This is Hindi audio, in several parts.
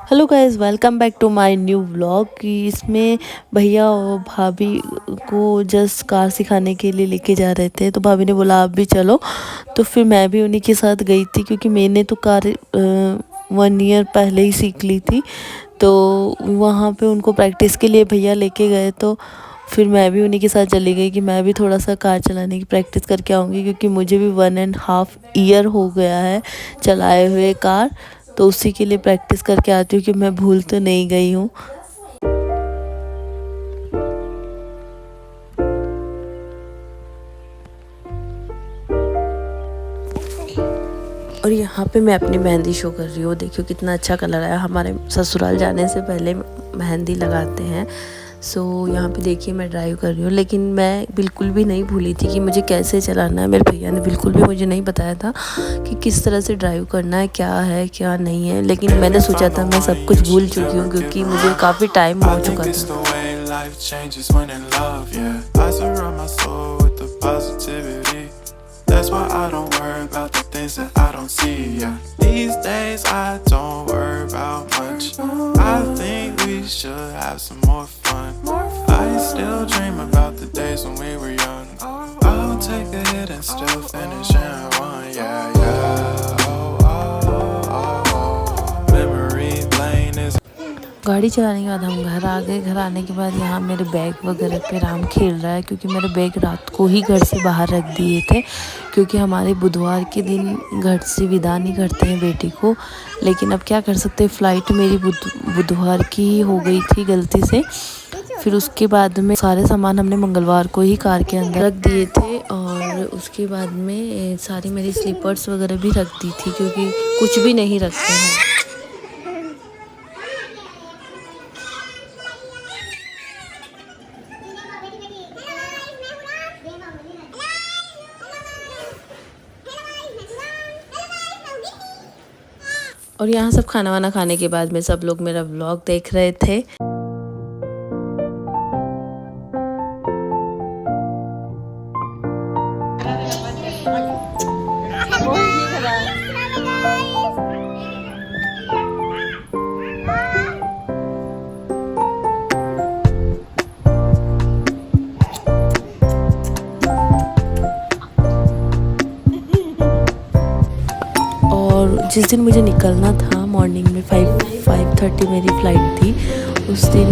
Hello guys, welcome back to my new vlog. कि इसमें भैया और भाभी को जस्ट कार सिखाने के लिए लेके जा रहे थे, तो भाभी ने बोला आप भी चलो। तो फिर मैं भी उन्हीं के साथ गई थी, क्योंकि मैंने तो कार 1 ईयर पहले ही सीख ली थी। तो वहाँ पे उनको प्रैक्टिस के लिए भैया लेके गए, तो फिर मैं भी उन्हीं के साथ चली गई कि मैं भी थोड़ा सा कार चलाने की प्रैक्टिस करके आऊँगी, क्योंकि मुझे भी 1.5 ईयर हो गया है चलाए हुए कार। तो उसी के लिए प्रैक्टिस करके आती हूँ कि मैं भूल तो नहीं गई हूँ। और यहाँ पे मैं अपनी मेहंदी शो कर रही हूँ। देखियो कितना अच्छा कलर आया। हमारे ससुराल जाने से पहले मेहंदी लगाते हैं। सो यहाँ पे देखिए मैं ड्राइव कर रही हूँ, लेकिन मैं बिल्कुल भी नहीं भूली थी कि मुझे कैसे चलाना है। मेरे भैया ने बिल्कुल भी मुझे नहीं बताया था कि किस तरह से ड्राइव करना है क्या नहीं है। लेकिन मैंने सोचा था मैं सब कुछ भूल चुकी हूँ, क्योंकि मुझे काफ़ी टाइम हो चुका था। That's why I don't worry about the things that I don't see, yeah. These days I don't worry about much. I think we should have some more fun. I still dream about the days when we were young. I'll take a hit and still finish in one, yeah, yeah. Memory lane is. गाड़ी चलाने के बाद हम घर आ गए। घर आने के बाद यहाँ मेरे बैग वगैरह पे राम खेल रहा है, क्योंकि मेरे बैग रात को ही घर से बाहर रख दिए थे, क्योंकि हमारे बुधवार के दिन घर से विदा नहीं करते हैं बेटी को। लेकिन अब क्या कर सकते हैं, फ़्लाइट मेरी बुधवार की ही हो गई थी गलती से। फिर उसके बाद में सारे सामान हमने मंगलवार को ही कार के अंदर रख दिए थे, और उसके बाद में सारी मेरी स्लीपर्स वगैरह भी रख दी थी, क्योंकि कुछ भी नहीं रखते हैं। और यहाँ सब खाना वाना खाने के बाद में सब लोग मेरा व्लॉग देख रहे थे। जिस दिन मुझे निकलना था मॉर्निंग में 5:30 मेरी फ़्लाइट थी। उस दिन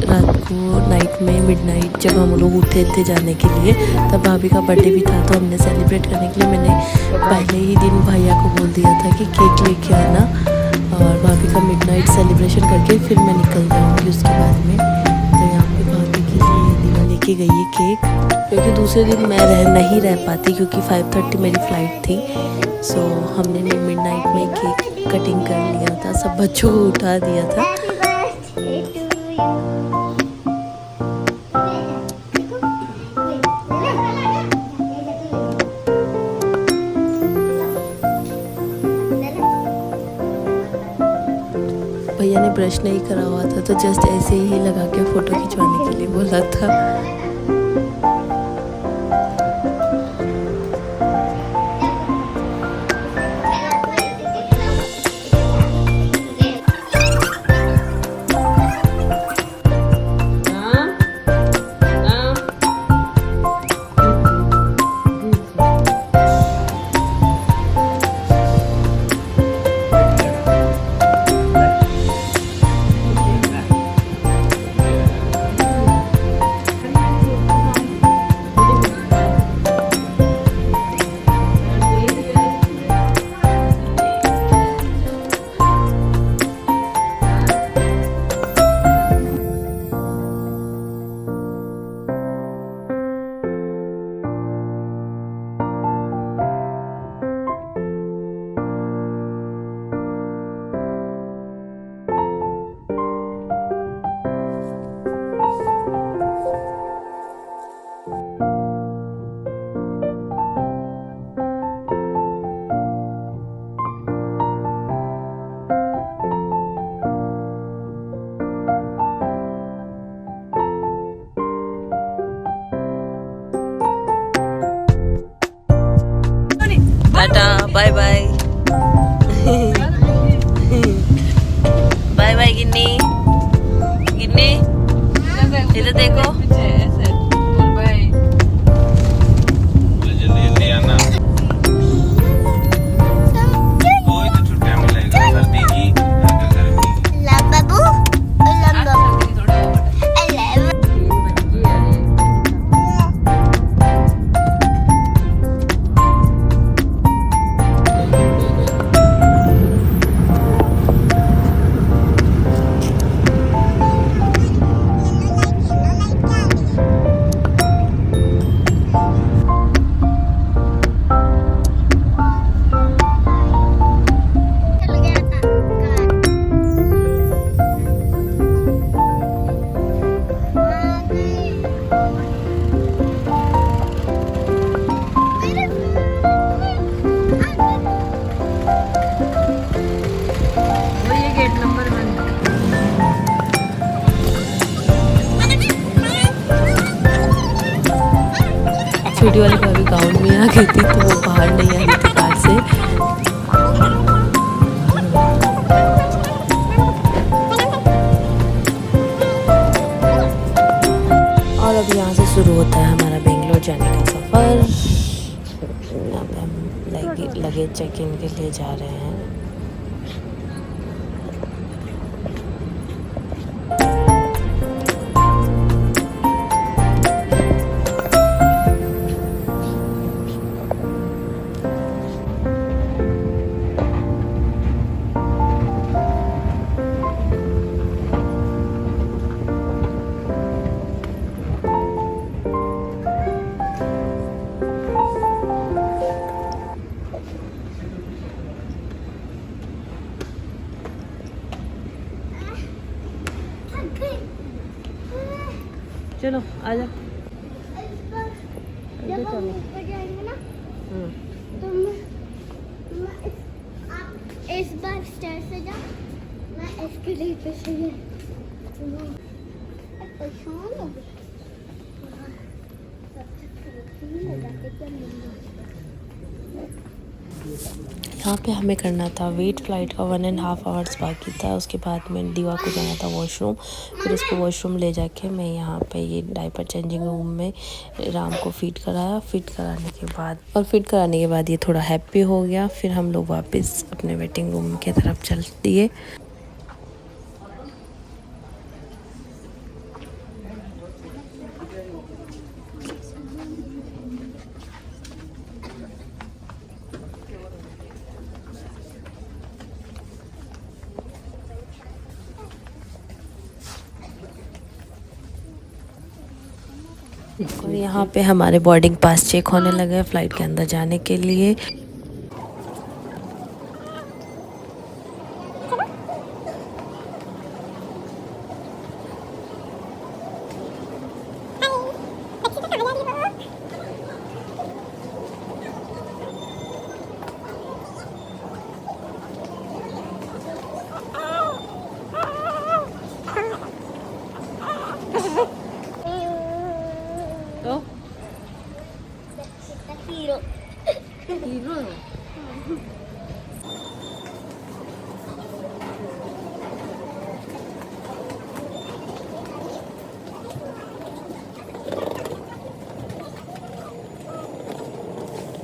रात को नाइट में मिडनाइट जब हम लोग उठे थे जाने के लिए, तब भाभी का बर्थडे भी था। तो हमने सेलिब्रेट करने के लिए मैंने पहले ही दिन भैया को बोल दिया था कि केक लेके आना, और भाभी का मिडनाइट सेलिब्रेशन करके फिर मैं निकल जाऊँगी उसके बाद में। तो यहाँ पे भाभी के लिए दीवा लेके गई है केक, क्योंकि दूसरे दिन मैं नहीं रह पाती, क्योंकि 5:30 मेरी फ़्लाइट थी। सो हमने मिडनाइट में केक कटिंग कर लिया था, सब बच्चों को उठा दिया था। भैया ने ब्रश नहीं करा हुआ था, तो जस्ट ऐसे ही लगा के फ़ोटो खिंचवाने के लिए बोला था। छोटी वाली भाभी गाउन में आ गई थी तो वो बाहर नहीं आ रही थी कार से। और अब यहाँ से शुरू होता है हमारा बेंगलोर जाने का सफ़र। यहाँ पे हम लगेज चेक इन के लिए जा रहे हैं। चलो आजा। जब हम ऊपर जाएंगे ना तो आप इस बार स्टेयर से जाओ, मैं एस्केलेटर पे से परेशान हो गई। यहाँ पे हमें करना था वेट, फ्लाइट का 1.5 आवर्स बाकी था। उसके बाद में दीवा को जाना था वॉशरूम, फिर उसको वॉशरूम ले जाके मैं यहाँ पे ये डायपर चेंजिंग रूम में राम को फीड कराया। फीड कराने के बाद ये थोड़ा हैप्पी हो गया। फिर हम लोग वापस अपने वेटिंग रूम की तरफ चल दिए। और यहाँ पे हमारे बोर्डिंग पास चेक होने लगे फ़्लाइट के अंदर जाने के लिए।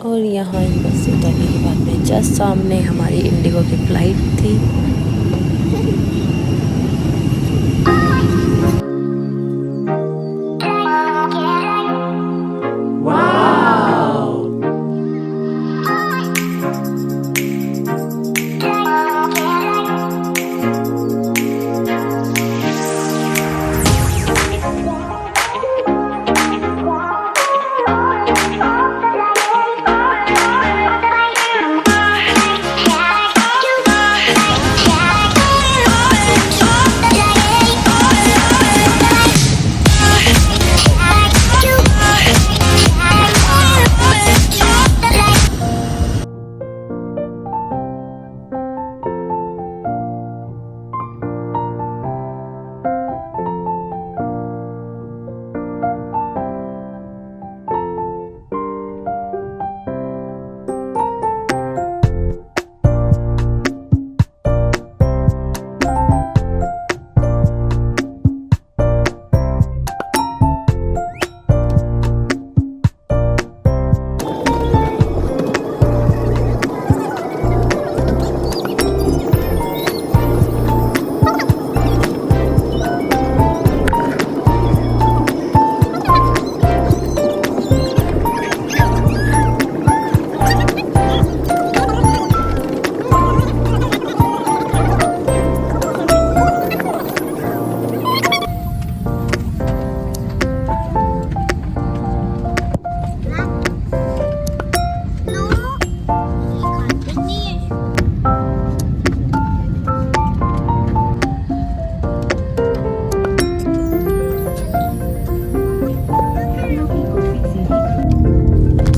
और यहाँ बस से उतरने के बाद में जस्ट सामने हमारी इंडिगो की फ़्लाइट थी।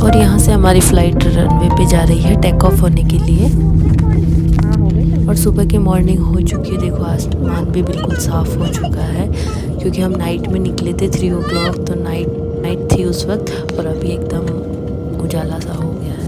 और यहाँ से हमारी फ़्लाइट रनवे पे जा रही है टेक ऑफ होने के लिए। और सुबह की मॉर्निंग हो चुकी है। देखो आसमान भी बिल्कुल साफ़ हो चुका है क्योंकि हम नाइट में निकले थे 3 o'clock, तो नाइट मिडनाइट थी उस वक्त और अभी एकदम उजाला सा हो गया है।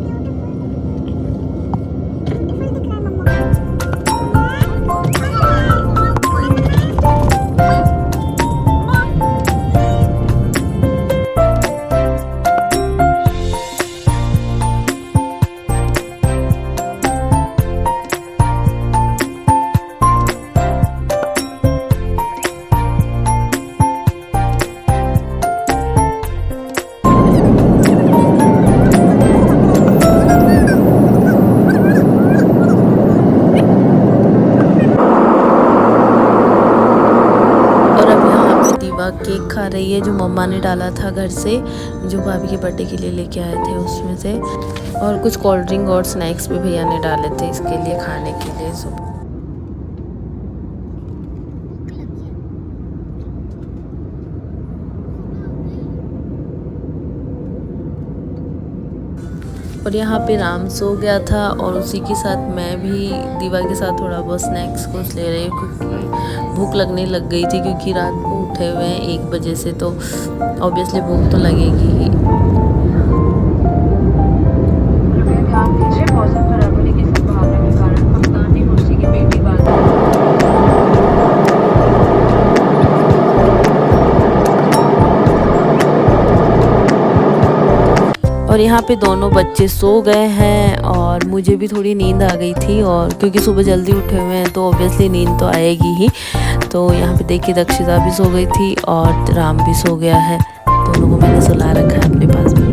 केक खा रही है जो मम्मा ने डाला था घर से, जो भाभी के बर्थडे के लिए लेके आए थे उसमें से, और कुछ कोल्ड ड्रिंक और स्नैक्स भी भैया ने डाले थे इसके लिए खाने के लिए सुबह। और यहाँ पे राम सो गया था और उसी के साथ मैं भी दीवा के साथ थोड़ा बहुत स्नैक्स कुछ ले रही हूँ क्योंकि भूख लगने लग गई थी, क्योंकि रात को उठे हुए हैं 1 बजे से, तो ऑब्वियसली भूख तो लगेगी ही। मौसम खराब होने की संभावना के कारण अफगानी मुर्शी की बेटी और यहाँ पे दोनों बच्चे सो गए हैं और मुझे भी थोड़ी नींद आ गई थी, और क्योंकि सुबह जल्दी उठे हुए हैं तो ऑब्वियसली नींद तो आएगी ही। तो यहाँ पे देखिए दक्षिता भी सो गई थी और राम भी सो गया है, दोनों को मैंने सुला रखा है अपने पास में।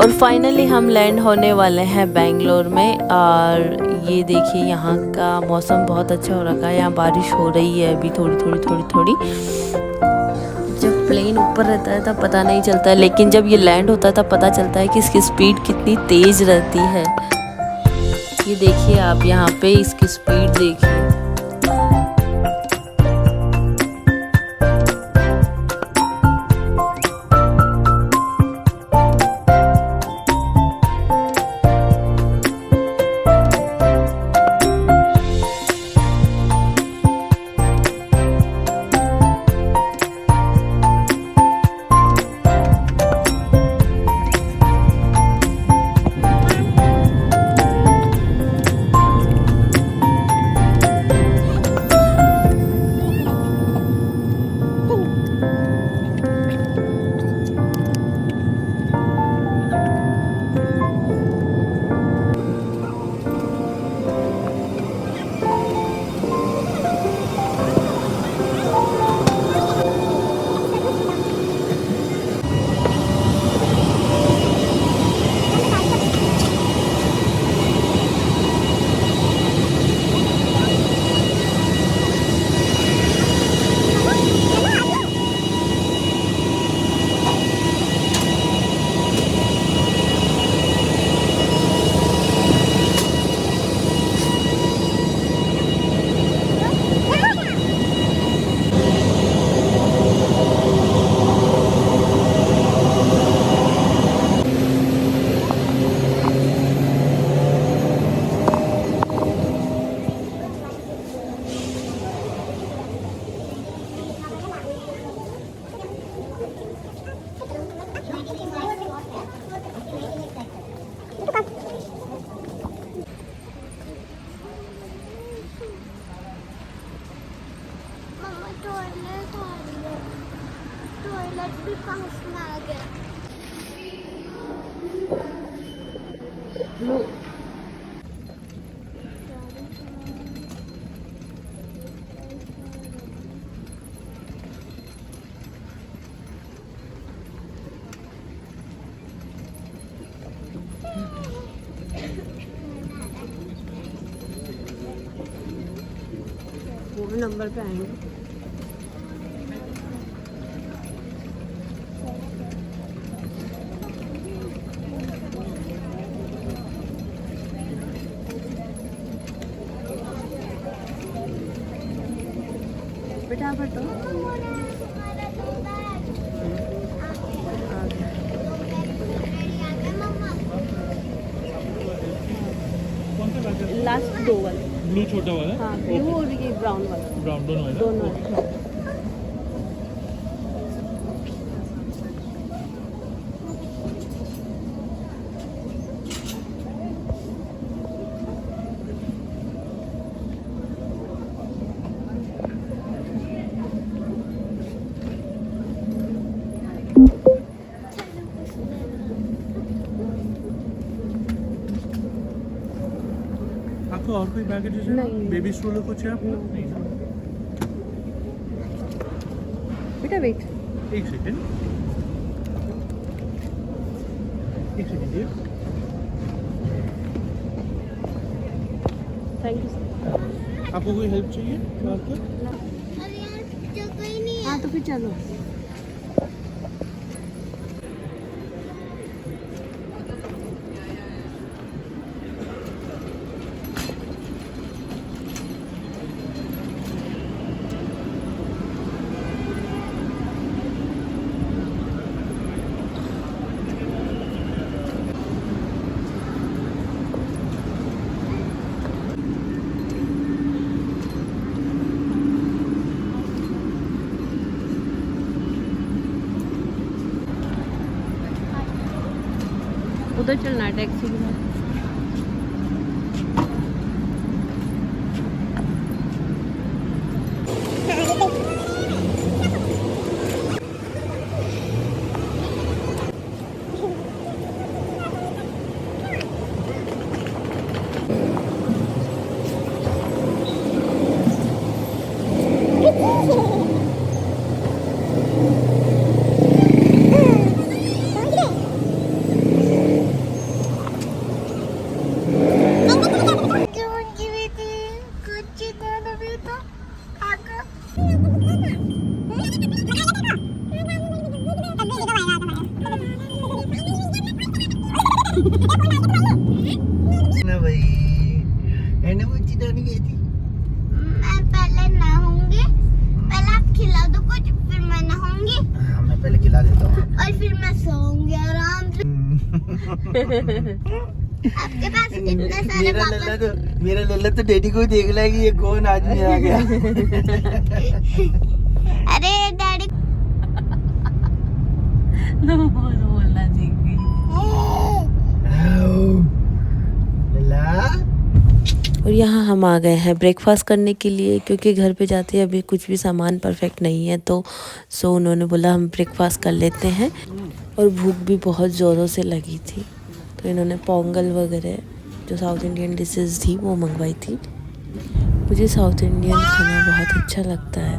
और फाइनली हम लैंड होने वाले हैं बेंगलोर में। और ये देखिए यहाँ का मौसम बहुत अच्छा हो रखा है, यहाँ बारिश हो रही है अभी थोड़ी। जब प्लेन ऊपर रहता है तब पता नहीं चलता है, लेकिन जब ये लैंड होता है तब पता चलता है कि इसकी स्पीड कितनी तेज़ रहती है। ये देखिए आप यहाँ पे इसकी स्पीड देखिए। टॉयलेट भी पास में आ गया। वो नंबर पे आएंगे। फटाफट लास्ट 2 वाले ब्लू छोटा वाला हाँ ब्लू और ये ब्राउन वाला ब्राउन दोनों है ना? दोनों है। आपको और कोई बैगेज है? नहीं। बेबी स्ट्रोलर कुछ है आपको? नहीं ना? बेटा वेट एक सेकेंड ये थैंक यू आपको कोई हेल्प चाहिए बात कर? अरे यार जो कोई नहीं है। हाँ तो फिर चलो उधर चलना है टैक्सी के साथ ना भाई एंड वो चिता नहीं गई थी। मैं पहले नहाऊंगी, पहले आप खिला दो कुछ, फिर मैं नहाऊंगी हाँ मैं पहले खिला देता हूँ। और फिर मैं सोऊंगी आराम से। आपके पास इतने सारे मेरा लल्ला तो डैडी को देख रहा है कि ये कौन आदमी आ गया। अरे डैडी बोलना चाहिए लल्ला और यहाँ हम आ गए हैं ब्रेकफास्ट करने के लिए क्योंकि घर पे जाते हैं अभी कुछ भी सामान परफेक्ट नहीं है तो उन्होंने बोला हम ब्रेकफास्ट कर लेते हैं और भूख भी बहुत ज़ोरों से लगी थी तो इन्होंने पोंगल वगैरह जो साउथ इंडियन डिशेस थी वो मंगवाई थी। मुझे साउथ इंडियन खाना बहुत अच्छा लगता है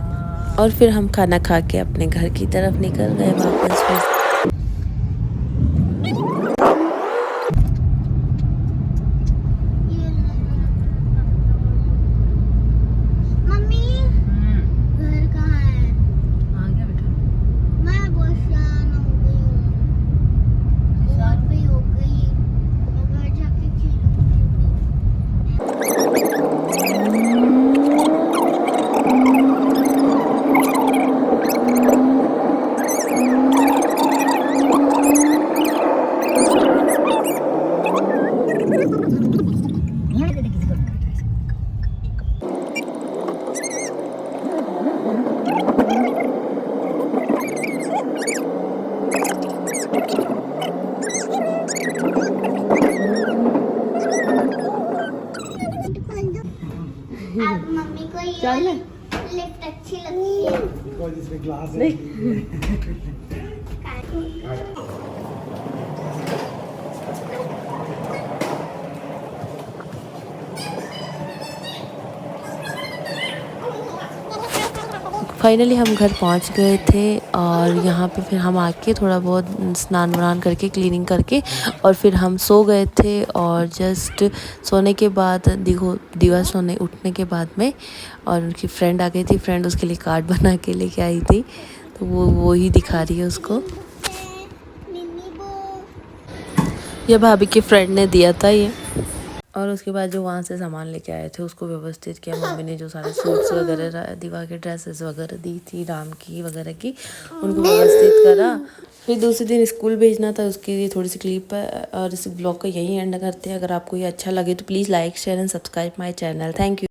और फिर हम खाना खा के अपने घर की तरफ निकल गए वापस फिर। मम्मी घर कहाँ है? आ गया बेटा मैं बहुत शान हो गई हूँ, और भी हो गई, मैं घर जाके खेलूंगी। अब मम्मी को ये चल वाली लिफ्ट अच्छी लगती है। फाइनली हम घर पहुंच गए थे और यहाँ पे फिर हम आके थोड़ा बहुत स्नान वान करके क्लीनिंग करके और फिर हम सो गए थे और जस्ट सोने के बाद दिवा सोने उठने के बाद में और उनकी फ्रेंड आ गई थी। फ्रेंड उसके लिए कार्ड बना के लेके आई थी तो वो ही दिखा रही है उसको। मिनी बो ये भाभी की फ्रेंड ने दिया था ये। और उसके बाद जो वहाँ से सामान लेके आए थे उसको व्यवस्थित किया मम्मी ने। जो सारे सूट्स वगैरह दीवा के ड्रेसेस वगैरह दी थी राम की वगैरह की, उनको व्यवस्थित करा। फिर दूसरे दिन स्कूल भेजना था, उसके लिए थोड़ी सी क्लिप है। और इस ब्लॉग को यहीं एंड करते हैं। अगर आपको ये अच्छा लगे तो please like share and subscribe my channel. Thank you.